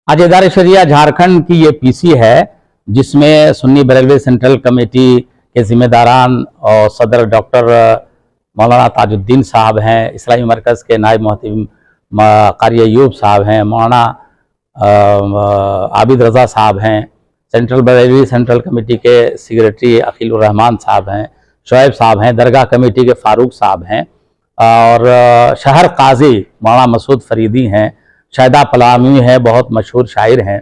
आज इदारे शरिया झारखंड की ये पीसी है, जिसमें सुन्नी बरेलवी सेंट्रल कमेटी के जिम्मेदारान और सदर डॉक्टर मौलाना ताजुद्दीन साहब हैं, इस्लामी मरकज़ के नायब मुहतिम कारी अयूब साहब हैं, मौलाना आबिद रज़ा साहब हैं, सेंट्रल बरेलवी सेंट्रल कमेटी के सेक्रेटरी अकीलुर रहमान साहब हैं, शोएब साहब हैं, दरगाह कमेटी के फ़ारूक साहब हैं और शहर काजी मौलाना मसूद फरीदी हैं, शाहिदा पलामी है, बहुत मशहूर शायर हैं।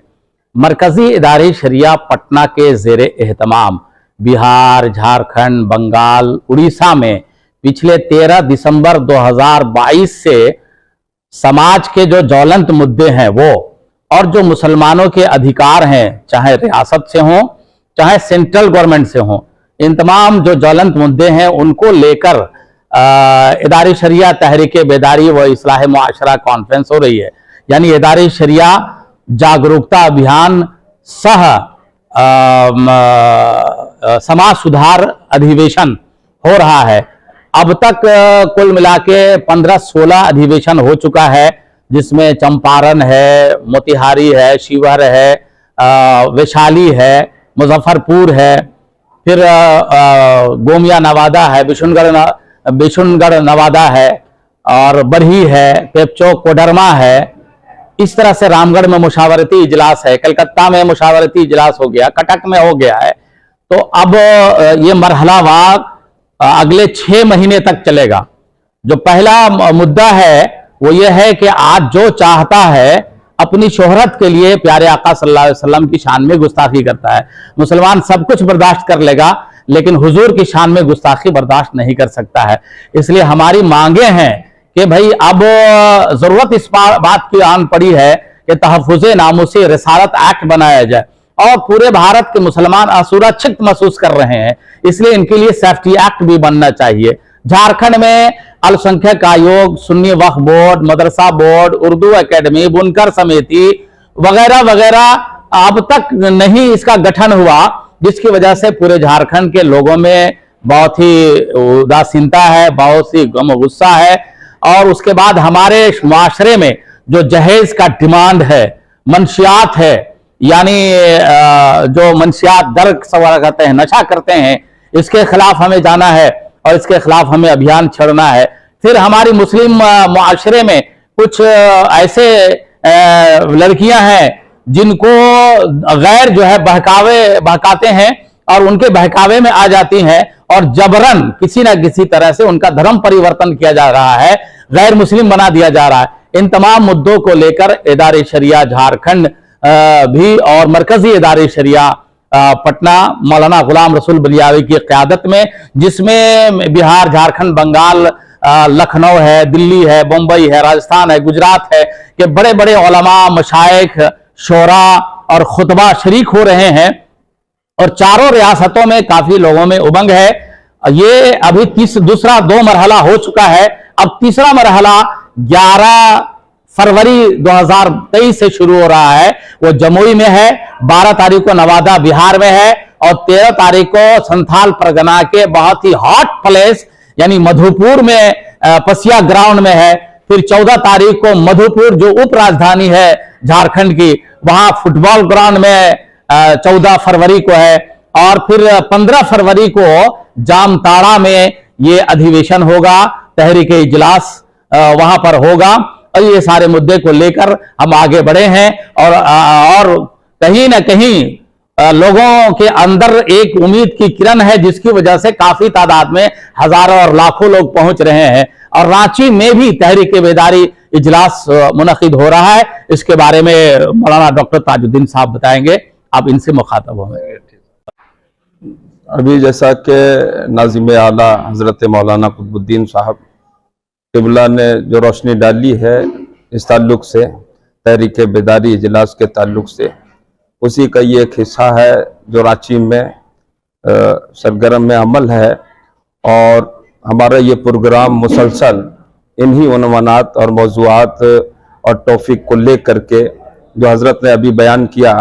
मरकज़ी इदारे शरिया पटना के ज़ेरे एहतमाम बिहार, झारखंड, बंगाल, उड़ीसा में पिछले 13 दिसंबर 2022 से समाज के जो ज्वलंत मुद्दे हैं वो और जो मुसलमानों के अधिकार हैं, चाहे रियासत से हों चाहे सेंट्रल गवर्नमेंट से हों, इन तमाम जो ज्वलंत मुद्दे हैं उनको लेकर इदारे शरिया तहरीक बेदारी व इस्लाह मुआशरा कॉन्फ्रेंस हो रही है। यानी इदारे शरिया जागरूकता अभियान सह समाज सुधार अधिवेशन हो रहा है। अब तक कुल मिला के 15-16 अधिवेशन हो चुका है, जिसमें चंपारण है, मोतिहारी है, शिवहर है, वैशाली है, मुजफ्फरपुर है, फिर गोमिया नवादा है, बिशुनगढ़ नवादा है और बरही है, पेपचौक कोडरमा है। इस तरह से रामगढ़ में मुशावरती इजलास है, कलकत्ता में मुशावरती इजलास हो गया, कटक में हो गया है। तो अब ये मरहलावार अगले 6 महीने तक चलेगा। जो पहला मुद्दा है वो ये है कि आज जो चाहता है अपनी शोहरत के लिए प्यारे आका सल्लल्लाहु अलैहि वसल्लम की शान में गुस्ताखी करता है। मुसलमान सब कुछ बर्दाश्त कर लेगा, लेकिन हुजूर की शान में गुस्ताखी बर्दाश्त नहीं कर सकता है। इसलिए हमारी मांगे हैं कि भाई अब जरूरत इस बात की आन पड़ी है कि तहफ़्फ़ुज़े नामूसे रिसालत एक्ट बनाया जाए और पूरे भारत के मुसलमान असुरक्षित महसूस कर रहे हैं, इसलिए इनके लिए सेफ्टी एक्ट भी बनना चाहिए। झारखंड में अल्पसंख्यक आयोग, सुन्नी वक्फ बोर्ड, मदरसा बोर्ड, उर्दू एकेडमी, बुनकर समिति वगैरह वगैरह अब तक नहीं इसका गठन हुआ, जिसकी वजह से पूरे झारखंड के लोगों में बहुत ही उदासीनता है, बहुत सी गम गुस्सा है। और उसके बाद हमारे माशरे में जो जहेज का डिमांड है, मंशियात है, यानी जो मंशियात दर्क सवार करते हैं, नशा करते हैं, इसके खिलाफ हमें जाना है और इसके खिलाफ हमें अभियान छेड़ना है। फिर हमारी मुस्लिम माशरे में कुछ ऐसे लड़कियां हैं जिनको गैर जो है बहकाते हैं और उनके बहकावे में आ जाती हैं और जबरन किसी ना किसी तरह से उनका धर्म परिवर्तन किया जा रहा है, गैर मुस्लिम बना दिया जा रहा है। इन तमाम मुद्दों को लेकर इदारे शरिया झारखंड भी और मरकजी इदारे शरिया पटना मौलाना गुलाम रसूल बलियावी की क़यादत में, जिसमें बिहार, झारखंड, बंगाल, लखनऊ है, दिल्ली है, मुंबई है, राजस्थान है, गुजरात है, कि बड़े बड़े उलमा, मशाइख, शोरा और खुतबा शरीक हो रहे हैं और चारों रियासतों में काफी लोगों में उमंग है। ये अभी दूसरा 2 मरहला हो चुका है, अब तीसरा मरहला 11 फरवरी 2023 से शुरू हो रहा है। वो जमुई में है, 12 तारीख को नवादा बिहार में है और 13 तारीख को संथाल परगना के बहुत ही हॉट प्लेस यानी मधुपुर में पसिया ग्राउंड में है। फिर 14 तारीख को मधुपुर जो उप राजधानी है झारखंड की, वहां फुटबॉल ग्राउंड में 14 फरवरी को है और फिर 15 फरवरी को जामताड़ा में ये अधिवेशन होगा, तहरीक इजलास वहां पर होगा। और ये सारे मुद्दे को लेकर हम आगे बढ़े हैं और कहीं ना कहीं लोगों के अंदर एक उम्मीद की किरण है, जिसकी वजह से काफी तादाद में हजारों और लाखों लोग पहुंच रहे हैं। और रांची में भी तहरीक बेदारी इजलास मुनक़िद हो रहा है। इसके बारे में मौलाना डॉक्टर ताजुद्दीन साहब बताएंगे, आप इनसे मुखातब होंगे। अभी जैसा कि नाज़िम आला हजरत मौलाना कुतुबुद्दीन साहब क़िबला ने जो रोशनी डाली है इस ताल्लुक़ से, तहरीक बेदारी इजलास के ताल्लुक़ से, उसी का ये एक हिस्सा है जो रांची में सरगर्म में अमल है। और हमारा ये प्रोग्राम मुसलसल इन्हीं उन्वानात और मौज़ूआत और टॉपिक को ले करके जो हज़रत ने अभी बयान किया,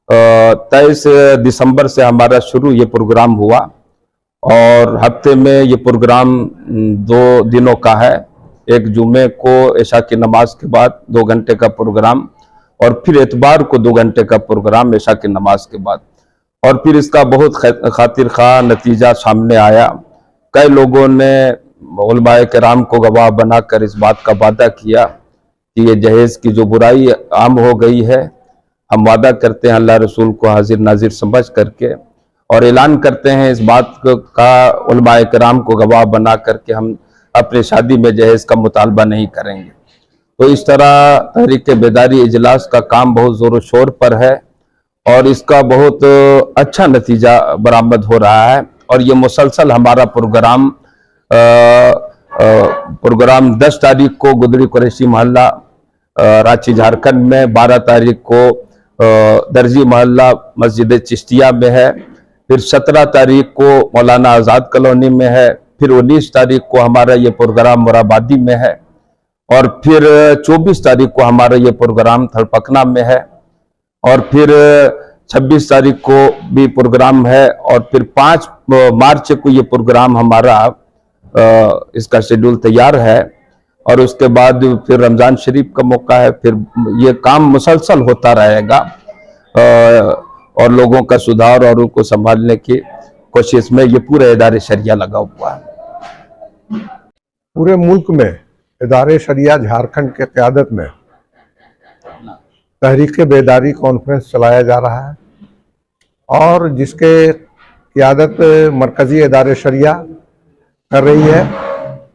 23 दिसंबर से हमारा शुरू ये प्रोग्राम हुआ और हफ्ते में ये प्रोग्राम 2 दिनों का है। एक जुमे को इशा की नमाज के बाद 2 घंटे का प्रोग्राम और फिर एतबार को 2 घंटे का प्रोग्राम इशा की नमाज के बाद। और फिर इसका बहुत खातिर खा नतीजा सामने आया। कई लोगों ने उलमाए किराम को गवाह बनाकर इस बात का वादा किया कि ये जहेज की जो बुराई आम हो गई है, हम वादा करते हैं अल्लाह रसूल को हाजिर नाजिर समझ करके, और ऐलान करते हैं इस बात का उलमाए किराम को गवाह बना करके हम अपनी शादी में जहेज का मुतालबा नहीं करेंगे। तो इस तरह तहरीक बेदारी इजलास का काम बहुत जोर शोर पर है और इसका बहुत अच्छा नतीजा बरामद हो रहा है। और ये मुसलसल हमारा प्रोग्राम 10 तारीख को गुदड़ी कुरैशी मोहल्ला रांची झारखंड में, 12 तारीख को दर्जी मोहल्ला मस्जिद चिश्तिया में है, फिर 17 तारीख को मौलाना आज़ाद कॉलोनी में है, फिर 19 तारीख को हमारा ये प्रोग्राम मोराबादी में है, और फिर 24 तारीख को हमारा ये प्रोग्राम थलपकना में है, और फिर 26 तारीख को भी प्रोग्राम है, और फिर 5 मार्च को ये प्रोग्राम हमारा इसका शेड्यूल तैयार है। और उसके बाद फिर रमज़ान शरीफ का मौका है। फिर ये काम मुसलसल होता रहेगा और लोगों का सुधार और उनको संभालने की कोशिश में ये पूरे इदारे शरिया लगा हुआ है। पूरे मुल्क में इदारे शरिया झारखंड के क़यादत में तहरीक बेदारी कॉन्फ्रेंस चलाया जा रहा है और जिसके क़यादत मरकज़ी इदारे शरिया कर रही है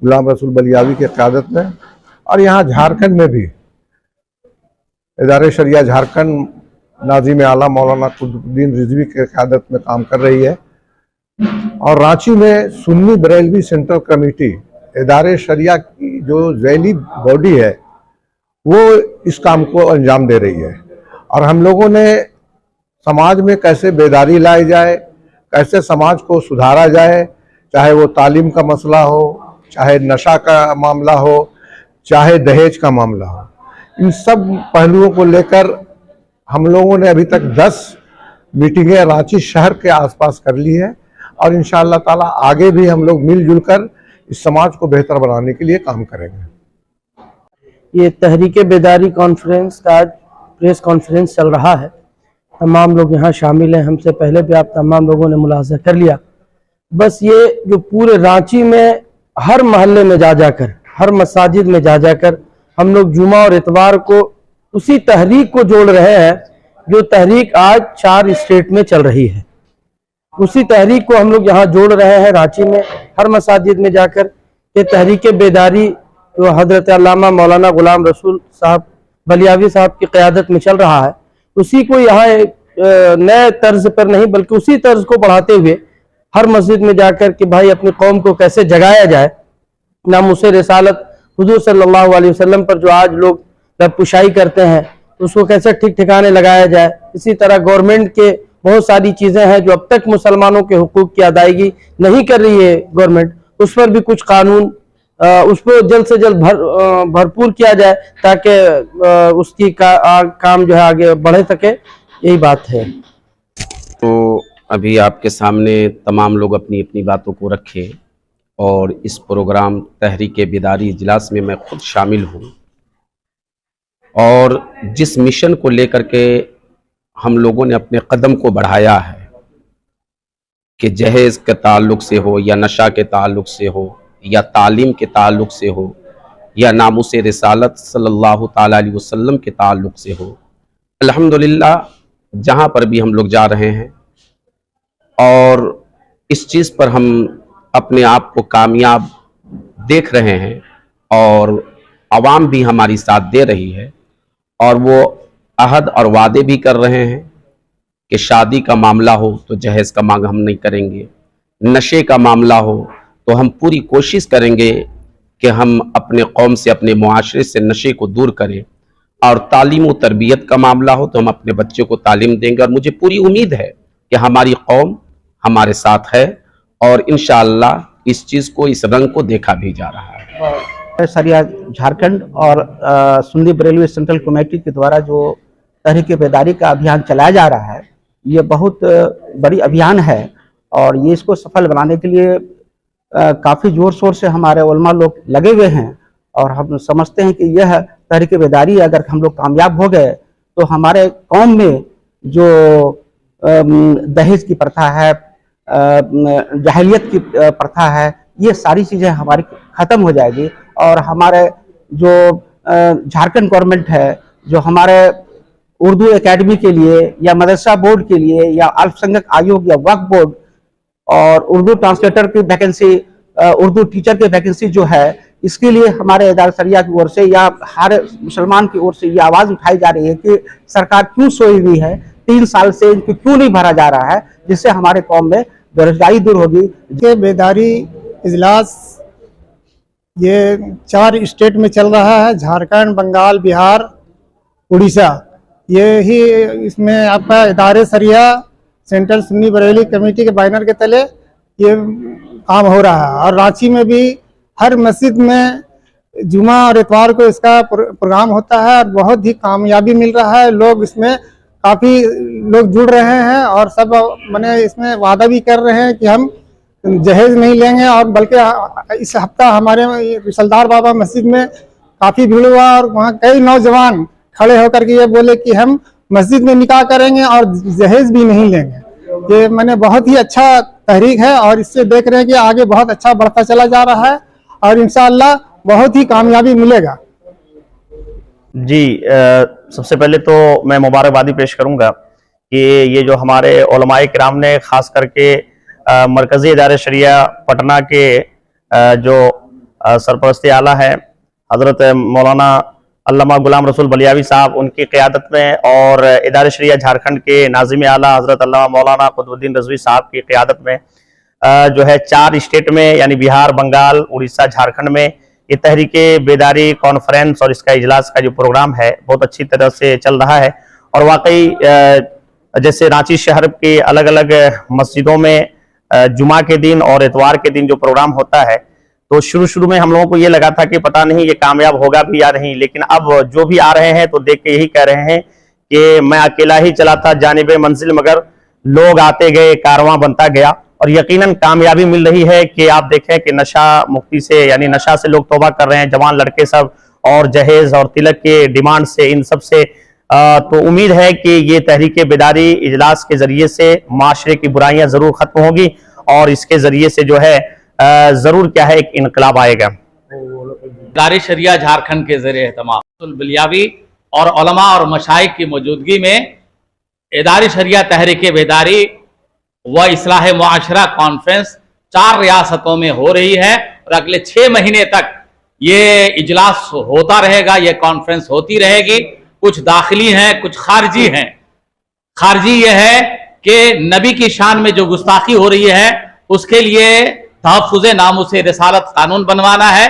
गुलाम रसूल बलियावी के क़यादत में। और यहाँ झारखंड में भी इदारे शरिया झारखंड नाज़िम आला मौलाना कुतुबुद्दीन रिजवी के क़यादत में काम कर रही है। और रांची में सुन्नी बरेलवी सेंट्रल कमेटी इदारे शरिया की जो ज़ैली बॉडी है वो इस काम को अंजाम दे रही है। और हम लोगों ने समाज में कैसे बेदारी लाई जाए, कैसे समाज को सुधारा जाए, चाहे वो तालीम का मसला हो, चाहे नशा का मामला हो, चाहे दहेज का मामला हो, इन सब पहलुओं को लेकर हम लोगों ने अभी तक 10 मीटिंगें रांची शहर के आसपास कर ली है। और इंशाअल्लाह ताला आगे भी हम लोग मिलजुल कर इस समाज को बेहतर बनाने के लिए काम करेंगे। ये तहरीक बेदारी कॉन्फ्रेंस का आज प्रेस कॉन्फ्रेंस चल रहा है। तमाम लोग यहाँ शामिल हैं। हमसे पहले भी आप तमाम लोगों ने मुलाजा कर लिया। बस ये जो पूरे रांची में हर मोहल्ले में जा जाकर, हर मसाजिद में जा जाकर हम लोग जुमा और इतवार को उसी तहरीक को जोड़ रहे हैं जो तहरीक आज 4 स्टेट में चल रही है। उसी तहरीक को हम लोग यहाँ जोड़ रहे हैं रांची में हर मसाजिद में जाकर। ये तहरीक बेदारी जो हजरत अल्लामा मौलाना गुलाम रसूल साहब बलियावी साहब की क़यादत में चल रहा है, उसी को यहाँ नए तर्ज पर नहीं बल्कि उसी तर्ज को बढ़ाते हुए हर मस्जिद में जाकर कि भाई अपनी कौम को कैसे जगाया जाए, नामुसे रिसालत हुजूर सल्लल्लाहु अलैहि वसल्लम पर जो आज लोग पुशाई करते हैं उसको कैसे ठीक ठिकाने लगाया जाए। इसी तरह गवर्नमेंट के बहुत सारी चीज़ें हैं जो अब तक मुसलमानों के हुकूक की अदायगी नहीं कर रही है गवर्नमेंट, उस पर भी कुछ कानून उस पर जल्द से जल्द भरपूर किया जाए ताकि उसकी काम जो है आगे बढ़ सके। यही बात है। तो अभी आपके सामने तमाम लोग अपनी अपनी बातों को रखे और इस प्रोग्राम तहरीक बेदारी इजलास में मैं खुद शामिल हूँ। और जिस मिशन को लेकर के हम लोगों ने अपने कदम को बढ़ाया है कि जहेज़ के ताल्लुक़ से हो या नशा के ताल्लुक़ से हो या तालीम के ताल्लुक़ से हो या नामुसे रिसालत सल्लल्लाहु ताला अलैहि वसल्लम के ताल्लुक़ से हो, अल्हम्दुलिल्लाह जहाँ पर भी हम लोग जा रहे हैं और इस चीज़ पर हम अपने आप को कामयाब देख रहे हैं और आवाम भी हमारी साथ दे रही है और वो अहद और वादे भी कर रहे हैं कि शादी का मामला हो तो जहेज़ का मांग हम नहीं करेंगे, नशे का मामला हो तो हम पूरी कोशिश करेंगे कि हम अपने कौम से, अपने मुआशरे से नशे को दूर करें, और तालीम व तरबियत का मामला हो तो हम अपने बच्चों को तालीम देंगे। और मुझे पूरी उम्मीद है कि हमारी कौम हमारे साथ है और इंशाअल्लाह इस चीज़ को, इस रंग को देखा भी जा रहा है। शरिया झारखंड और सुन्नी बरेलवी सेंट्रल कमेटी के द्वारा जो तहरीक बेदारी का अभियान चलाया जा रहा है, ये बहुत बड़ी अभियान है और ये इसको सफल बनाने के लिए काफ़ी ज़ोर शोर से हमारे उलमा लोग लगे हुए हैं। और हम समझते हैं कि यह तहरीक बेदारी अगर हम लोग कामयाब हो गए तो हमारे कौम में जो दहेज की प्रथा है, जाहिलियत की प्रथा है, ये सारी चीज़ें हमारी ख़त्म हो जाएगी। और हमारे जो झारखंड गवर्नमेंट है, जो हमारे उर्दू एकेडमी के लिए या मदरसा बोर्ड के लिए या अल्पसंख्यक आयोग या वक्फ बोर्ड और उर्दू ट्रांसलेटर की वैकेंसी, उर्दू टीचर की वैकेंसी जो है, इसके लिए हमारे इदारा शरिया की ओर से या हर मुसलमान की ओर से ये आवाज़ उठाई जा रही है कि सरकार क्यों सोई हुई है, 3 साल से इनको क्यों नहीं भरा जा रहा है, जिससे हमारे कौम में बेरोजगारी दूर होगी। ये बेदारी इजलास ये 4 स्टेट में चल रहा है, झारखंड, बंगाल, बिहार, उड़ीसा। ये ही इसमें आपका इदारे शरिया सेंट्रल सुन्नी बरेली कमेटी के बैनर के तले ये काम हो रहा है। और रांची में भी हर मस्जिद में जुमा और इतवार को इसका प्रोग्राम होता है और बहुत ही कामयाबी मिल रहा है। लोग इसमें काफ़ी लोग जुड़ रहे हैं और सब मैंने इसमें वादा भी कर रहे हैं कि हम जहेज नहीं लेंगे। और बल्कि इस हफ्ता हमारे रिसलदार बाबा मस्जिद में काफ़ी भीड़ हुआ और वहाँ कई नौजवान खड़े होकर के ये बोले कि हम मस्जिद में निकाह करेंगे और जहेज भी नहीं लेंगे। ये मैंने बहुत ही अच्छा तहरीक है और इससे देख रहे हैं कि आगे बहुत अच्छा बढ़ता चला जा रहा है और इंशाअल्लाह बहुत ही कामयाबी मिलेगा। जी, सबसे पहले तो मैं मुबारकबादी पेश करूंगा कि ये जो हमारे उलमाए किराम ने खास करके मरकज़ी इदारे शरिया पटना के जो सरपरस्ती आला है हज़रत मौलाना अल्लामा गुलाम रसूल बलियावी साहब, उनकी क़यादत में, और इदारे शरिया झारखंड के नाज़िम आला हज़रत अल्लामा मौलाना कुतुबुद्दीन रज़वी साहब की क़यादत में जो है 4 स्टेट में यानी बिहार, बंगाल, उड़ीसा, झारखंड में ये तहरीके बेदारी कॉन्फ्रेंस और इसका इजलास का जो प्रोग्राम है बहुत अच्छी तरह से चल रहा है। और वाकई जैसे रांची शहर के अलग अलग मस्जिदों में जुमा के दिन और इतवार के दिन जो प्रोग्राम होता है, तो शुरू में हम लोगों को ये लगा था कि पता नहीं ये कामयाब होगा भी या नहीं, लेकिन अब जो भी आ रहे हैं तो देख के यही कह रहे हैं कि मैं अकेला ही चला था जानिबे मंजिल, मगर लोग आते गए, कारवां बनता गया। और यकीनन कामयाबी मिल रही है कि आप देखें कि नशा मुक्ति से यानी नशा से लोग तौबा कर रहे हैं, जवान लड़के सब, और जहेज और तिलक के डिमांड से, इन सब से तो उम्मीद है कि ये तहरीके बेदारी इजलास के जरिए से माशरे की बुराइयां जरूर खत्म होगी और इसके जरिए से जो है जरूर क्या है एक इनकलाब आएगा। इदारे शरिया झारखंड के ज़रिए एहतमाम बलियावी और उलमा और मशाइख की मौजूदगी में इदारे शरिया तहरीके बेदारी व इस्लाह मुआशरा कॉन्फ्रेंस 4 रियासतों में हो रही है और अगले 6 महीने तक ये इजलास होता रहेगा, ये कॉन्फ्रेंस होती रहेगी। कुछ दाखिली हैं, कुछ खारजी हैं। खारजी ये है कि नबी की शान में जो गुस्ताखी हो रही है उसके लिए तहफ़्फ़ुज़ नामूस रिसालत कानून बनवाना है